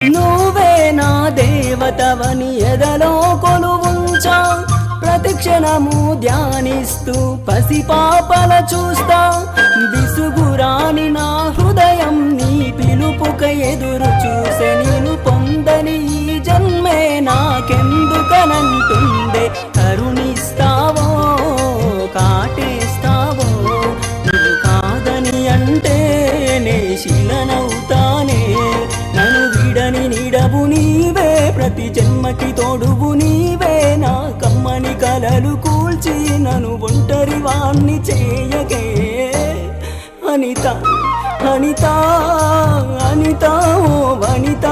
నువ్వే నా దేవతవని ఎదలో కొలువుంచా, ప్రతిక్షణము ధ్యానిస్తూ పసిపాపల చూస్తా. విసుగురాని నా హృదయం నీ పిలుపుక ఎదురు చూసే, నేను పొందని ఈ జన్మే నాకెందుకనంటుందే. కరుణిస్తావో కాటేస్తావో, నువ్వు కాదని అంటే నే శిలనవుతానే. నన్ను విడని నీడవు నీవే, ప్రతి జన్మకి తోడువు నీవే. నా కమ్మని కలలు కూల్చి నన్ను ఒంటరి వాణ్ణి చేయకే. అనిత అనిత అనిత ఓ వనిత.